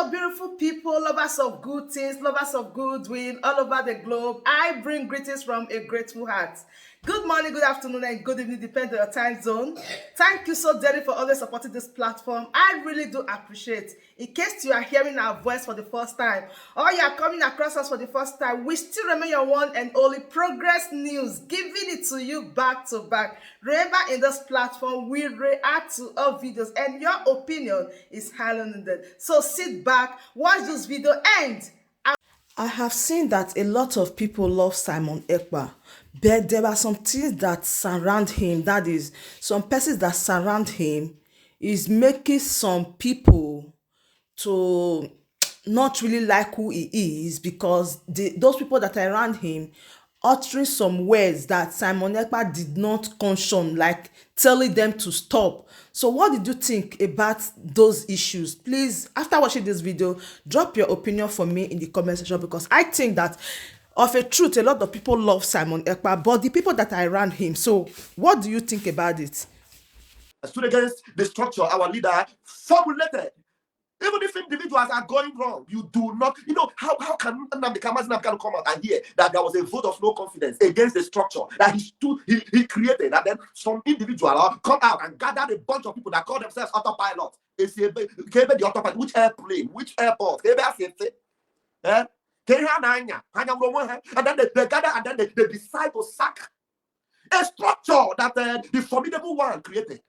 Hello, beautiful people, lovers of good things, lovers of goodwill all over the globe. I bring greetings from a grateful heart. Good morning, good afternoon, and good evening, depending on your time zone. Thank you so dearly for always supporting this platform. I really do appreciate. In case you are hearing our voice for the first time, or you are coming across us for the first time, we still remain your one and only Progress News, giving it to you back to back. Remember, in this platform, we react to all videos, and your opinion is highly needed. So sit back, watch this video, and I have seen that a lot of people love Simon Ekpa, but there are some things that surround him, that is, some persons that surround him is making some people to not really like who he is, because those people that are around him uttering some words that Simon Ekpa did not caution, like telling them to stop. So what did you think about those issues? Please, after watching this video, drop your opinion for me in the comment section, because I think that of a truth, a lot of people love Simon Ekpa, but the people that are around him. So what do you think about it? Stood against the structure our leader formulated. Even if individuals are going wrong, you do not, how can Nnamdi come out and hear that there was a vote of no confidence against the structure that he created, and then some individual come out and gather a bunch of people that call themselves autopilot. They say, the autopilot, which airplane, which airport, and then they gather and then they decide to sack a structure that the formidable one created.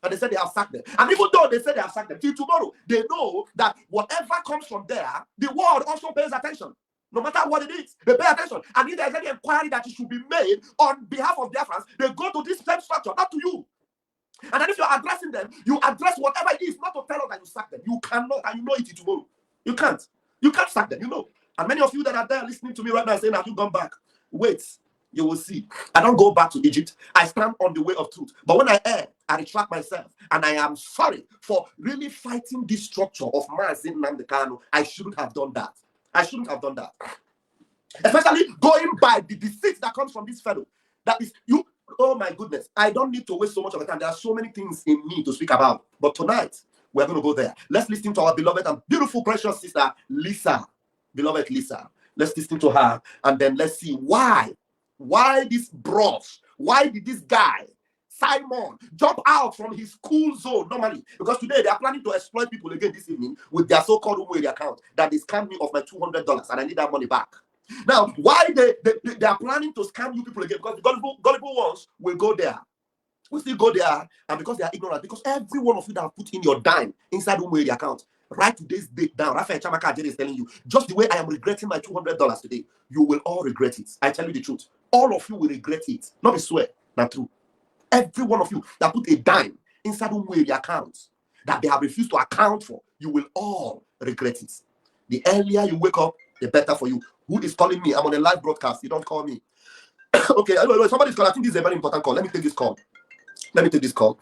And they said they have sacked them. And even though they said they have sacked them, till tomorrow, they know that whatever comes from there, the world also pays attention. No matter what it is, they pay attention. And if there's any inquiry that it should be made on behalf of their fans, they go to this same structure, not to you. And then if you're addressing them, you address whatever it is, not to tell us that you sack them. You cannot, and you know it tomorrow. You can't. You can't sack them, you know. And many of you that are there listening to me right now saying, have you gone back? Wait. You will see. I don't go back to Egypt. I stand on the way of truth. But when I err, I retract myself. And I am sorry for really fighting this structure of Mazin Nnamdi Kanu. I shouldn't have done that. I shouldn't have done that. Especially going by the deceit that comes from this fellow. That is, you, oh my goodness. I don't need to waste so much of the time. There are so many things in me to speak about. But tonight, we're going to go there. Let's listen to our beloved and beautiful, precious sister, Lisa. Beloved Lisa. Let's listen to her. And then let's see why this bros? Why did this guy, Simon, jump out from his cool zone normally? Because today they are planning to exploit people again this evening with their so-called Umweri account that they scammed me of my $200 and I need that money back. Now, why they are planning to scam you people again? Because the gullible ones will go there. We still go there, and because they are ignorant, because every one of you that have put in your dime inside Umweri account, write today's date down. Rafael Chamaka is telling you, just the way I am regretting my $200 today, you will all regret it. I tell you the truth. All of you will regret it. Not be swear, not true. Every one of you that put a dime inside Umweri accounts that they have refused to account for, you will all regret it. The earlier you wake up, the better for you. Who is calling me? I'm on a live broadcast. You don't call me. Okay, somebody's calling. I think this is a very important call. Let me take this call. Let me take this call.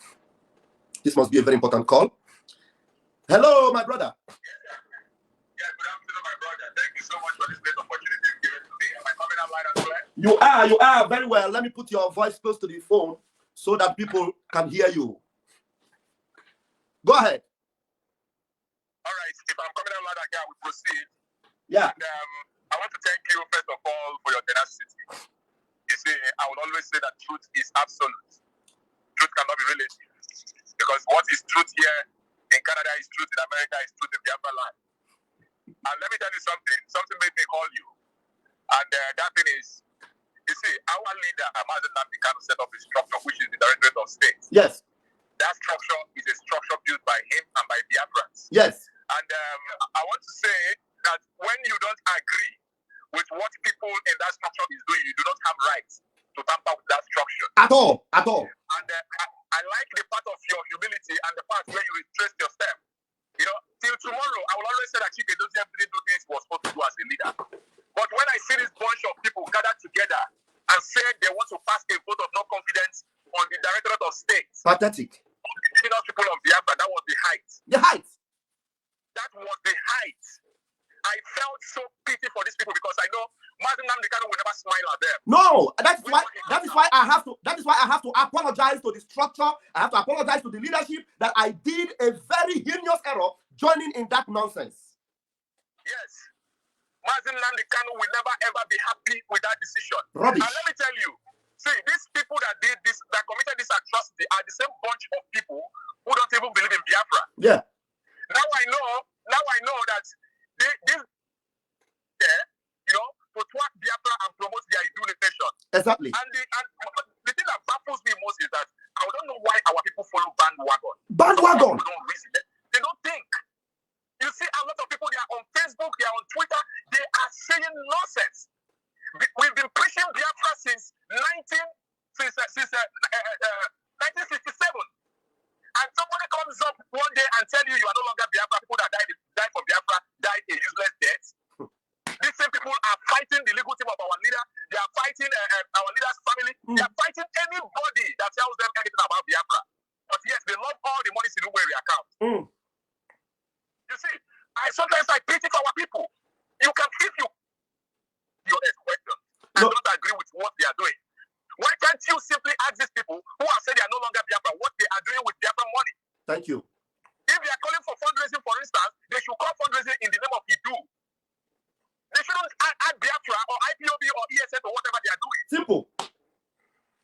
This must be a very important call. Hello, my brother. Yeah, good afternoon, my brother. Thank you so much for this great opportunity you've given to me. Am I coming out loud and clear? You are very well. Let me put your voice close to the phone so that people can hear you. Go ahead. All right. If I'm coming out loud again, I will proceed. Yeah. And I want to thank you, first of all, for your tenacity. You see, I will always say that truth is absolute. Truth cannot be relative. Because what is truth here in Canada is truth in America, is truth in the upper land. And let me tell you something. Something made me call you. And that thing is, you see, our leader, Nnamdi Kanu, set up a structure, which is the Directorate of State. Yes. That structure is a structure built by him and by Biafrans. Yes. And I want to say that when you don't agree with what people in that structure is doing, you do not have rights to tamper with that structure. At all. At all. And I like the part of your humility and the part where you retrace your step. You know, till tomorrow, I will always say that Chike doesn't didn't do things he was supposed to do as a leader. But when I see this bunch of people gathered together and say they want to pass a vote of no confidence on the Directorate of State, pathetic. on the indigenous people of Biafra, that was the height. The height. That was the height. I felt so pity for these people because I know Nnamdi Kanu will never smile at them. No, that is why I have to apologize to the structure. I have to apologize to the leadership that I did a very heinous error joining in that nonsense. Yes. Nnamdi Kanu will never ever be happy with that decision. Rubbish. And let me tell you, see, these people that did this, that committed this atrocity, are the same bunch of people who don't even believe in Biafra. Yeah. Now I know that this to thwart Biafra and promote their nation. Exactly. And the thing that baffles me most is that I don't know why our people follow bandwagon. Bandwagon. They don't reason. They don't think. You see, a lot of people, they are on Facebook, they are on Twitter, they are saying nonsense. We've been preaching Biafra since 1967. And somebody comes up one day and tell you are no longer Biafra. People that died for Biafra died a useless death. These same people are fighting the legal team of our leader. They are fighting our leader's family. They are fighting anybody that tells them anything about Biafra. But yes, they love all the money in the account. You see, sometimes I pity for our people. You can, if you your question and don't agree with what they are doing, why can't you simply ask these people who have said they are no longer Biafra what they are doing with Biafra money? Thank you. If they are calling for fundraising, for instance, they should call fundraising in the name of Idu. They shouldn't add Biafra or IPOB or ESN or whatever they are doing. Simple.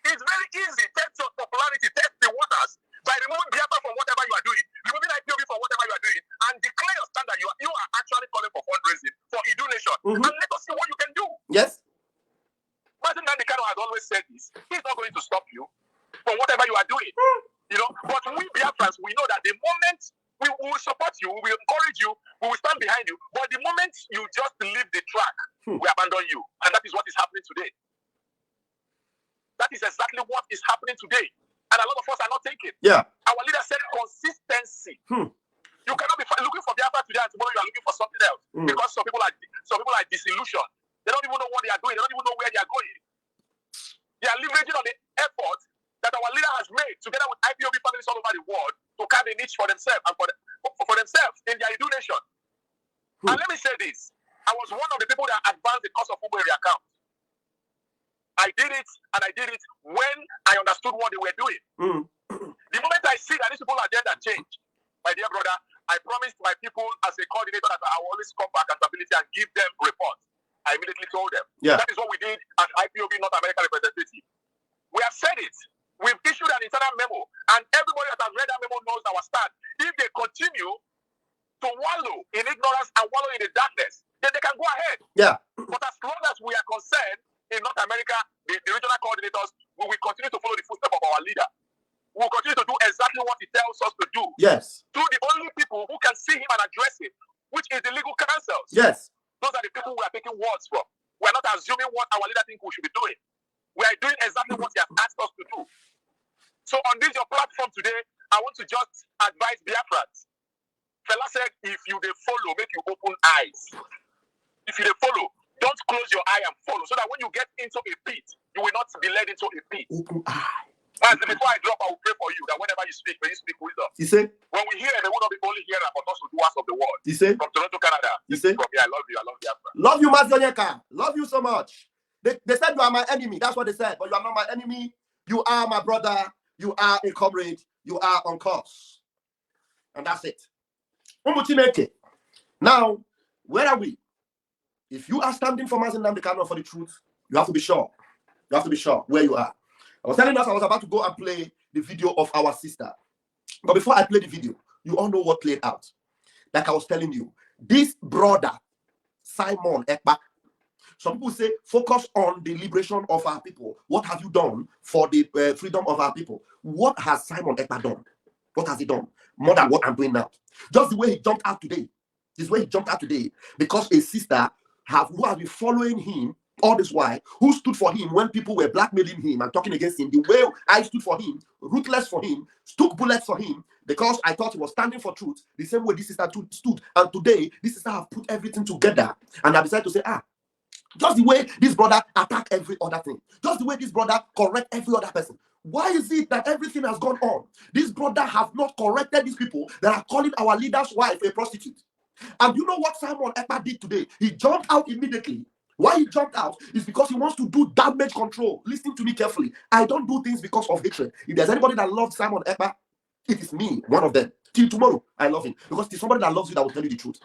It's very easy. Test your popularity, test the waters by removing Biafra from whatever you are doing, removing IPOB from whatever you are doing, and declare your standard. You are actually calling for fundraising for Idu Nation. And let us see what you can do. Yes. Nnamdi Kanu has always said this. He's not going to stop you from whatever you are doing. But we Biafrans, we know that the moment we will support you, we will encourage you, we will stand behind you. But the moment you just leave the track, we abandon you. And that is what is happening today. That is exactly what is happening today. And a lot of us are not taking. Yeah. Our leader said consistency. You cannot be looking for Biafra today and tomorrow you are looking for something else. Because some people are disillusioned. They don't even know what they are doing. They don't even know where they are going. They are leveraging on the effort that our leader has made together with IPOB families all over the world to carve a niche for themselves and for themselves in their Idu Nation. And let me say this. I was one of the people that advanced the cost of Uber account. I did it when I understood what they were doing. The moment I see that these people agenda changed, my dear brother, I promised my people as a coordinator that I will always come for accountability and give them reports. I immediately told them. Yeah. That is what we did as IPOB North American representative. We have said it. We've issued an internal memo, and everybody that has read that memo knows our stand. If they continue to wallow in ignorance and wallow in the darkness, then they can go ahead. Yeah. But as long as we are concerned in North America, the regional coordinators, we will continue to follow the footsteps of our leader. We will continue to do exactly what he tells us to do. Yes. Through the only people who can see him and address him, which is the legal counsels. Yes. Those are the people we are taking words from. We are not assuming what our leader thinks we should be doing. We are doing exactly what he has asked us to do. So on this your platform today, I want to just advise Biafrans. Fella said, if you they follow, make you open eyes. If you they follow, don't close your eye and follow, so that when you get into a pit, you will not be led into a pit. Open eye. And before I drop, I will pray for you that whenever you speak, may you speak wisdom. You say? When we hear, they will not be only hearer, but also doers of the word. You say? From Toronto, Canada. You say? From here, I love you. I love Biafra. Love you, Mazonyeka. Love you so much. They said you are my enemy. That's what they said. But you are not my enemy. You are my brother. You are a comrade. You are on course. And that's it. Now, where are we? If you are standing for Nnamdi Kanu for the truth, you have to be sure. You have to be sure where you are. I was telling us I was about to go and play the video of our sister. But before I play the video, you all know what played out. Like I was telling you, this brother, Simon Ekpa, some people say, focus on the liberation of our people. What have you done for the freedom of our people? What has Simon Ekpa done? What has he done? More than what I'm doing now. Just the way he jumped out today. This way he jumped out today. Because a sister who has been following him all this while, who stood for him when people were blackmailing him and talking against him, the way I stood for him, ruthless for him, took bullets for him, because I thought he was standing for truth, the same way this sister stood. And today, this sister have put everything together. And I decided to say, just the way this brother attack every other thing, just the way this brother correct every other person. Why is it that everything has gone on? This brother have not corrected these people that are calling our leader's wife a prostitute. And you know what Simon Ekpa did today? He jumped out immediately. Why he jumped out is because he wants to do damage control. Listen to me carefully. I don't do things because of hatred. If there's anybody that loves Simon Ekpa, it is me, one of them. Till tomorrow, I love him. Because it's somebody that loves you that will tell you the truth.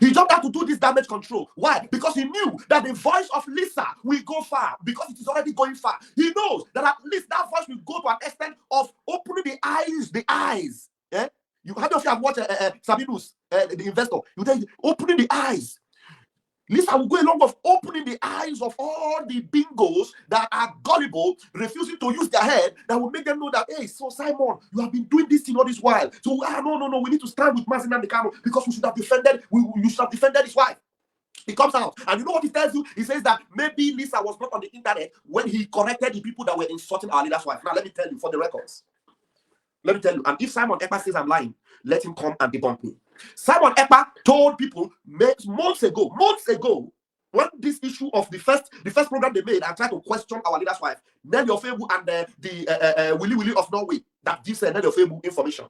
He jumped out to do this damage control. Why? Because he knew that the voice of Lisa will go far, because it is already going far. He knows that at least that voice will go to an extent of opening the eyes. Yeah? How many of you have watched Sabinus, the investor? You tell opening the eyes. Lisa will go along of opening the eyes of all the bingos that are gullible, refusing to use their head, that will make them know that, hey, so Simon, you have been doing this thing all this while. So, no, we need to stand with Nnamdi Kanu, because we should have defended, you should have defended his wife. He comes out, and you know what he tells you? He says that maybe Lisa was not on the internet when he corrected the people that were insulting our leader's wife. Now, let me tell you, for the records. Let me tell you, and if Simon Ekpa says I'm lying, let him come and debunk me. Simon Ekpa told people months ago, when this issue of the first program they made and tried to question our leader's wife, Nelly and the Willy of Norway, that gives Nelly information.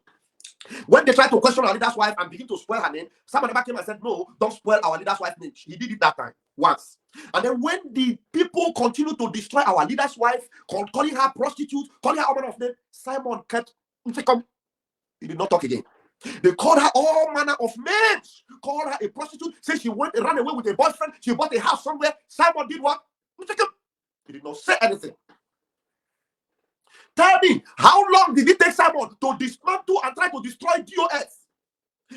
When they tried to question our leader's wife and begin to spoil her name, Simon Ekpa came and said, no, don't spoil our leader's wife's name. He did it that time, once. And then when the people continue to destroy our leader's wife, calling her prostitute, calling her all manner of name, Simon kept, he did not talk again. They called her all manner of names, called her a prostitute, said she ran away with a boyfriend, she bought a house somewhere. Simon did what? He did not say anything. Tell me, how long did it take Simon to dismantle and try to destroy DOS?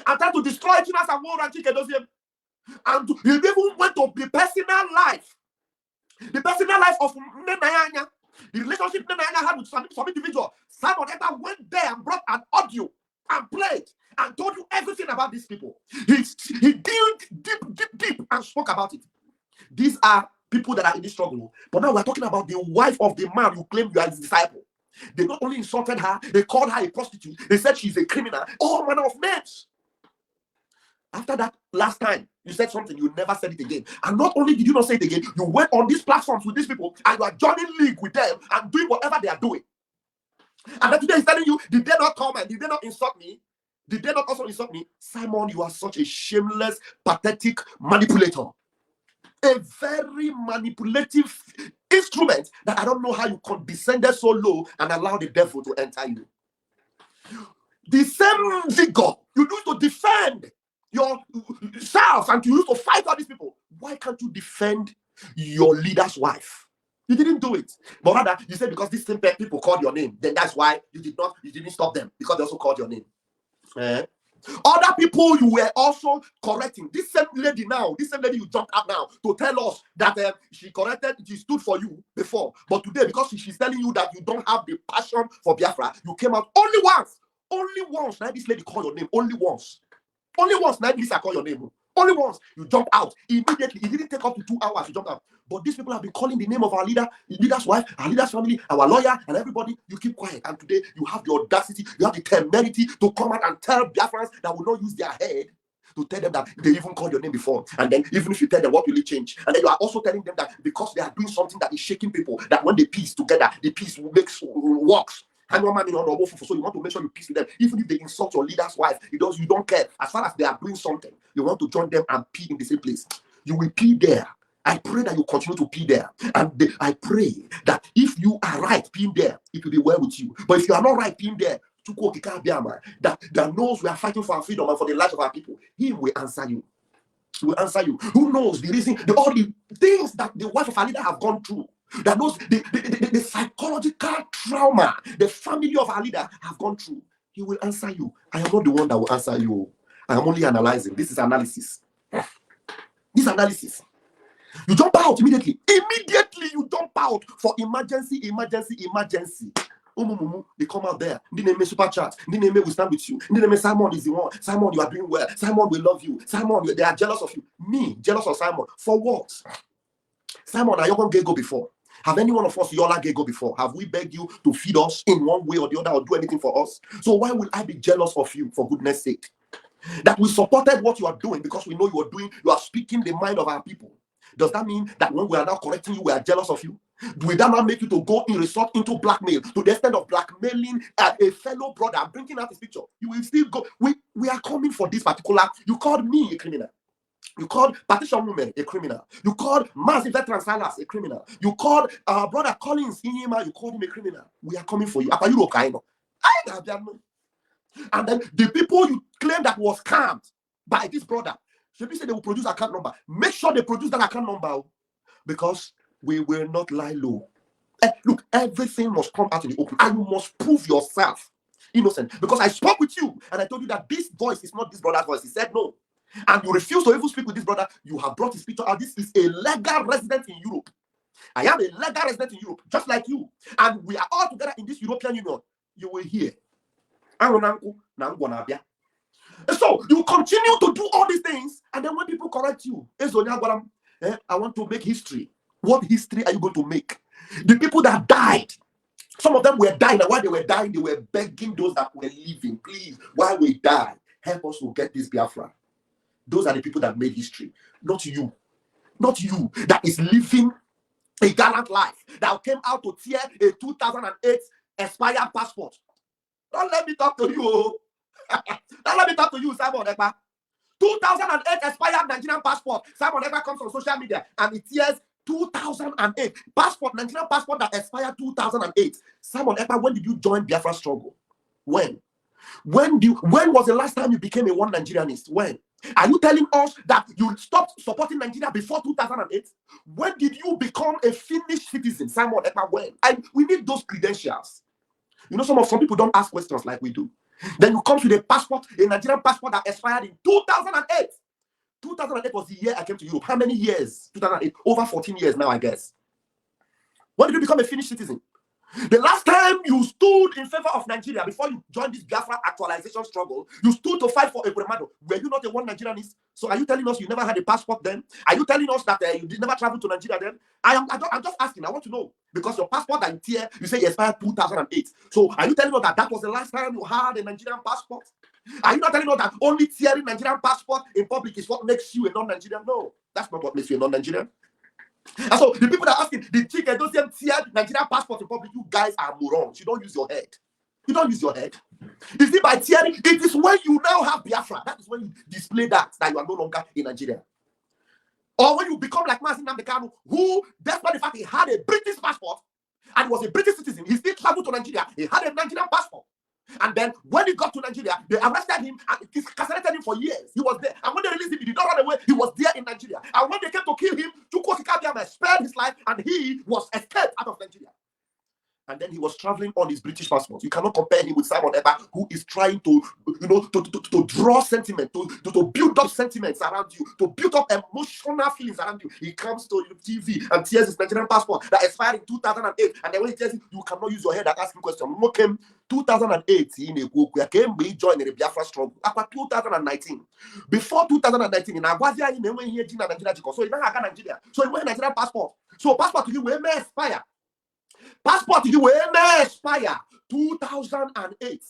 And try to destroy Chinas and World and Chikedosium? And he even went to the personal life. The personal life of Nenayanya. The relationship Nenayanya had with some individual. Simon Ekpa went there and brought an audio and played and told you everything about these people. He dug deep and spoke about it. These are people that are in this struggle. But now we're talking about the wife of the man who claimed you are his disciple. They not only insulted her, they called her a prostitute. They said she's a criminal. All manner of names. After that last time you said something, you never said it again. And not only did you not say it again, you went on these platforms with these people and you are joining league with them and doing whatever they are doing. And then today he's telling you, did they not come and did they not insult me? Did they not also insult me? Simon, you are such a shameless, pathetic manipulator. A very manipulative instrument that I don't know how you condescended so low and allow the devil to enter you. The same vigor you used to defend yourself and you used to fight all these people. Why can't you defend your leader's wife? You didn't do it. But rather, you said because these same people called your name, then that's why you didn't stop them, because they also called your name. Other people you were also correcting. This same lady you jumped up now to tell us that she stood for you before. But today, because she's telling you that you don't have the passion for Biafra, you came out only once. Only once. Now this lady called your name. Only once. Only once. Now Lisa called your name. Only once. You jumped out. Immediately. It didn't take up to 2 hours. You jumped out. But these people have been calling the name of our leader's wife, our leader's family, our lawyer, and everybody. You keep quiet. And today, you have the audacity, you have the temerity to come out and tell Biafrans that will not use their head to tell them that they even called your name before. And then, even if you tell them, what will it change? And then you are also telling them that because they are doing something that is shaking people, that when they piece together, the piece works. So you want to make sure you peace with them. Even if they insult your leader's wife, you don't care. As far as they are doing something, you want to join them and pee in the same place. You will pee there. I pray that you continue to pee there. And I pray that if you are right peeing there, it will be well with you. But if you are not right peeing there, that knows we are fighting for our freedom and for the lives of our people, he will answer you. He will answer you. Who knows the reason, all the things that the wife of our leader have gone through, that knows the psychological trauma the family of our leader have gone through. He will answer you. I am not the one that will answer you. I am only analyzing. This is analysis. This analysis. You jump out immediately. Immediately you jump out for emergency. They come out there. Name super chat. Name will stand with you. Name Simon is the one. Simon, you are doing well. Simon will love you. Simon, they are jealous of you. Me, jealous of Simon. For what? Simon, are you going to go before? Have any one of us Yola go before? Have we begged you to feed us in one way or the other or do anything for us? So why will I be jealous of you, for goodness sake? That we supported what you are doing because we know you are speaking the mind of our people. Does that mean that when we are now correcting you, we are jealous of you? Will that not make you to go in resort into blackmail, to the extent of blackmailing a fellow brother and bringing out his picture? You will still go. We are coming for this particular. You called me a criminal. You called Patricia Woman a criminal. You called Massive Veteran Silas a criminal. You called brother Collins Inyema, you called him a criminal. We are coming for you. And then the people you claim that was scammed by this brother, Should we say they will produce account number? Make sure they produce that account number, because we will not lie low. Look, everything must come out in the open, and you must prove yourself innocent. Because I spoke with you and I told you that this voice is not this brother's voice. He said no. And you refuse to even speak with this brother. You have brought his picture out. This is a legal resident in Europe. I am a legal resident in Europe, just like you. And we are all together in this European Union. You will hear. So you continue to do all these things, and then when people correct you, I want to make history. What history are you going to make? The people that died, some of them were dying, and while they were dying, they were begging those that were living, please, while we die, help us to get this Biafra. Those are the people that made history, not you. Not you that is living a gallant life, that came out to tear a 2008 expired passport. Don't let me talk to you. Don't let me talk to you, Simon Ekpa. 2008 expired Nigerian passport. Simon Ekpa comes on social media and it tears 2008 passport, Nigerian passport that expired 2008. Simon Ekpa, when did you join Biafra struggle? When? When was the last time you became a one Nigerianist? When? Are you telling us that you stopped supporting Nigeria before 2008? When did you become a Finnish citizen, Simon Ekpa? When? And we need those credentials. You know, some people don't ask questions like we do. Then you come to the passport, a Nigerian passport that expired in 2008. 2008 was the year I came to Europe. How many years? 2008. Over 14 years now, I guess. When did you become a Finnish citizen? The last time you stood in favor of Nigeria before you joined this Biafra actualization struggle, you stood to fight for a Ebremado. Were you not a one Nigerianist? So are you telling us you never had a passport then? Are you telling us that you did never travel to Nigeria then? I'm just asking. I want to know. Because your passport that you tear, you say it expired 2008. So are you telling us that was the last time you had a Nigerian passport? Are you not telling us that only tearing Nigerian passport in public is what makes you a non-Nigerian? No, that's not what makes you a non-Nigerian. And so the people that are asking, the chicken don't tear Nigerian passport in public, you guys are morons. You don't use your head. You don't use your head. Is it by tearing? It is when you now have Biafra. That is when you display that you are no longer in Nigeria. Or when you become like Nnamdi Kanu, who, despite the fact he had a British passport and was a British citizen, he still traveled to Nigeria. He had a Nigerian passport. And then when he got to Nigeria, they arrested him and incarcerated him for years. He was there. And when they released him, he did not run away. He was there in Nigeria. And when they came to kill him, Chukwuka spared his life and he was escaped out of Nigeria. And then he was traveling on his British passport. You cannot compare him with Simon Ekpa, who is trying to, to draw sentiment, to build up sentiments around you, to build up emotional feelings around you. He comes to TV and tears his Nigerian passport that expired in 2008. And then when he tells you, you cannot use your head and ask him questions. What came 2008 in a came we joined the Biafra struggle. After 2019, before 2019, in Agwazia, he went here in Nigeria. So he never had Nigeria. So he went Nigerian passport. So passport to you will expire. Passport you will expire 2008.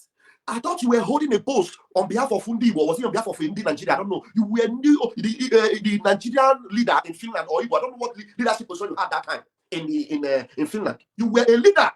I thought you were holding a post on behalf of Fundi, or was it on behalf of Indi Nigeria? I don't know. You were the Nigerian leader in Finland, or I don't know what leadership position you had that time in Finland. You were a leader.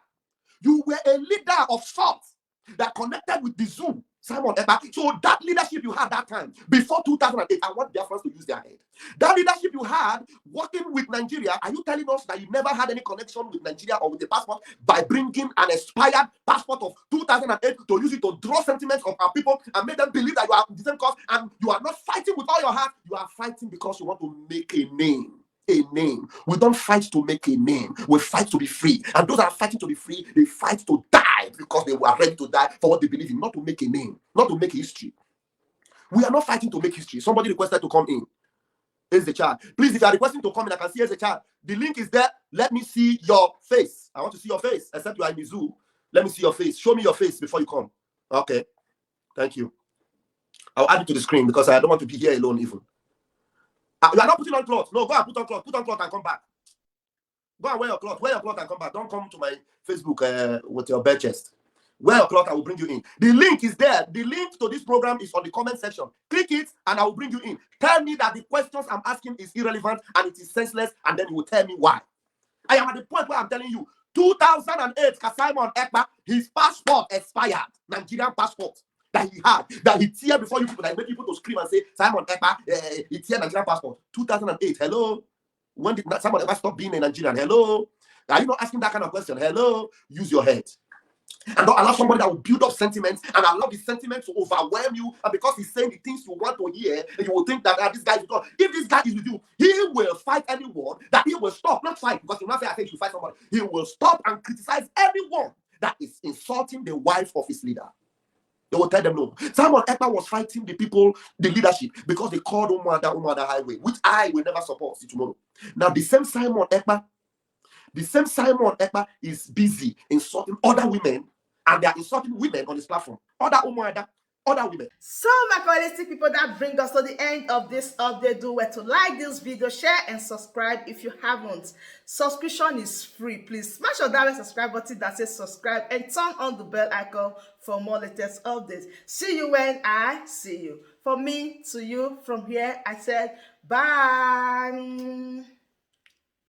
You were a leader of sorts that connected with the Zoom. Simon Ekpa. So that leadership you had that time, before 2008, I want their friends to use their head. That leadership you had working with Nigeria, are you telling us that you never had any connection with Nigeria or with the passport by bringing an expired passport of 2008 to use it to draw sentiments of our people and make them believe that you are in the same cause and you are not fighting with all your heart? You are fighting because you want to make a name. A name. We don't fight to make a name. We fight to be free. And those that are fighting to be free, they fight to die because they were ready to die for what they believe in, not to make a name, not to make history. We are not fighting to make history. Somebody requested to come in. Here's the chat. Please, if you are requesting to come in, I can see here's the chat. The link is there. Let me see your face. I want to see your face. Except you are in the zoo. Let me see your face. Show me your face before you come. Okay. Thank you. I'll add it to the screen because I don't want to be here alone even. You are not putting on clothes. No, go and put on clothes. Put on clothes and come back. Go and wear your clothes. Wear your clothes and come back. Don't come to my Facebook with your bare chest. Wear your clothes, I will bring you in. The link is there. The link to this program is on the comment section. Click it and I will bring you in. Tell me that the questions I'm asking is irrelevant and it is senseless, and then you will tell me why. I am at the point where I'm telling you, 2008, Simon Ekpa, his passport expired. Nigerian passport that he had, that he teared before you people, that made people to scream and say, Simon Ekpa, he teared Nigerian passport. 2008, hello? When did Simon Ekpa stop being a Nigerian? Hello? Are you not asking that kind of question? Hello? Use your head. And don't allow somebody that will build up sentiments and allow the sentiments to overwhelm you. And because he's saying the things you want to hear, and you will think that this guy is God. If this guy is with you, he will fight anyone that he will stop, not fight, because he will not say, I think you fight somebody. He will stop and criticize anyone that is insulting the wife of his leader. They will tell them no. Simon Ekpa was fighting the people, the leadership, because they called Umada Highway, which I will never support. See tomorrow. Now, the same Simon Ekpa is busy insulting other women, and they are insulting women on this platform. Other women. So, my quality people, that brings us to the end of this update. Do well to like this video, share, and subscribe if you haven't. Subscription is free. Please smash on that subscribe button that says subscribe and turn on the bell icon for more latest updates. See you when I see you. From me to you, from here, I said bye.